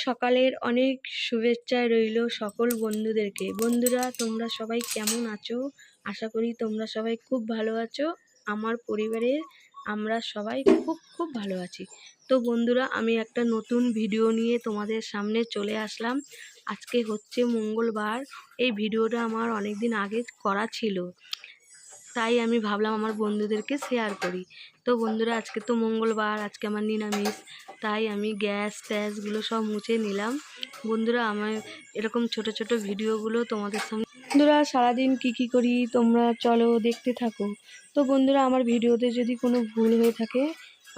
সকালের অনেক শুভেচ্ছা রইল সকল বন্ধুদেরকে। বন্ধুরা, তোমরা সবাই কেমন আছো? আশা করি তোমরা সবাই খুব ভালো আছো। আমার পরিবারের আমরা সবাই খুব খুব ভালো আছি। তো বন্ধুরা, আমি একটা নতুন ভিডিও নিয়ে তোমাদের সামনে চলে আসলাম। আজকে হচ্ছে মঙ্গলবার। এই ভিডিওটা আমার অনেক দিন আগে করা ছিল, তাই আমি ভাবলাম আমার বন্ধুদেরকে শেয়ার করি। তো বন্ধুরা, আজকে তো মঙ্গলবার, আজকে আমার নিরামিষ, তাই আমি গ্যাস ট্যাসগুলো সব মুছে নিলাম। বন্ধুরা, আমার এরকম ছোট ছোট ভিডিওগুলো তোমাদের সামনে, বন্ধুরা সারাদিন কি করি তোমরা চলো দেখতে থাকো। তো বন্ধুরা, আমার ভিডিওতে যদি কোনো ভুল হয়ে থাকে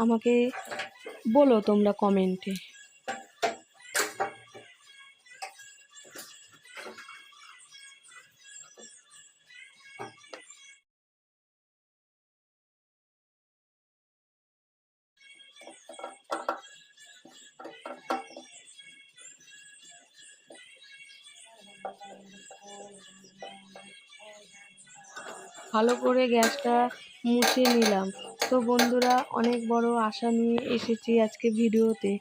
আমাকে বলো তোমরা কমেন্টে। ভালো করে গ্যাসটা মুছে নিলাম। তো বন্ধুরা, অনেক বড় আশা নিয়ে এসেছি আজকে ভিডিওতে।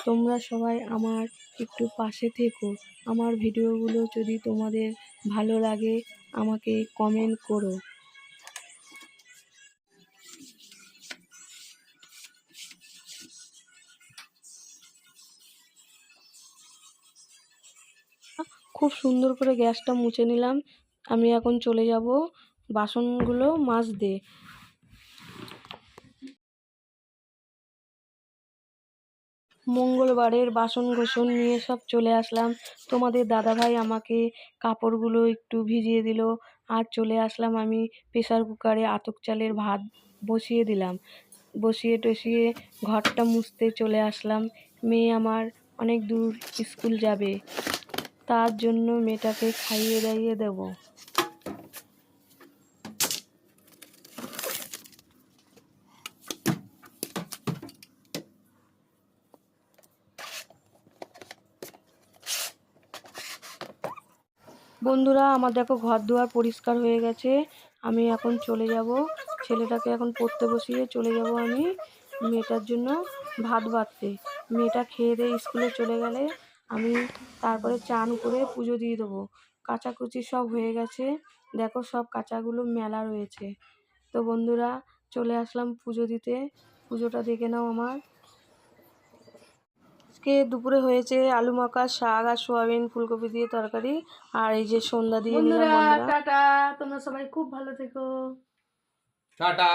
তোমরা সবাই আমার একটু পাশে থেকো। আমার ভিডিওগুলো যদি তোমাদের ভালো লাগে আমাকে কমেন্ট করো। খুব সুন্দর করে গ্যাসটা মুছে নিলাম। আমি এখন চলে যাব বাসনগুলো মাজতে। মঙ্গলবারের বাসন কোসন নিয়ে সব চলে আসলাম। তোমাদের দাদাভাই আমাকে কাপড়গুলো একটু ভিজিয়ে দিল, আর চলে আসলাম আমি প্রেসার কুকারে আতপ চালের ভাত বসিয়ে দিলাম। বসিয়ে টসিয়ে ঘরটা মুছতে চলে আসলাম। মেয়ে আমার অনেক দূর স্কুল যাবে, তার জন্য মেয়েটাকে খাইয়ে দাইয়ে দেবো। বন্ধুরা, আমার দেখো ঘর দুয়ার পরিষ্কার হয়ে গেছে। আমি এখন চলে যাব, ছেলেটাকে এখন পড়তে বসিয়ে চলে যাব আমি মেয়েটার জন্য ভাত বাড়তে। মেয়েটা খেয়ে দিয়ে স্কুলে চলে গেলে আমি তারপরে চান করে পুজো দিয়ে দেবো। কাচাকুচি সব হয়ে গেছে, দেখো সব কাচাগুলো মেলা রয়েছে। তো বন্ধুরা, চলে আসলাম পুজো দিতে। পুজোটা দেখে নাও আমার। আজকে দুপুরে হয়েছে আলু মাখা, শাক আর সোয়াবিন ফুলকপি দিয়ে তরকারি। আর এই যে সন্ধ্যা দিয়ে নিলাম। বন্ধুরা টাটা, তোমরা সবাই খুব ভালো থেকো। টাটা।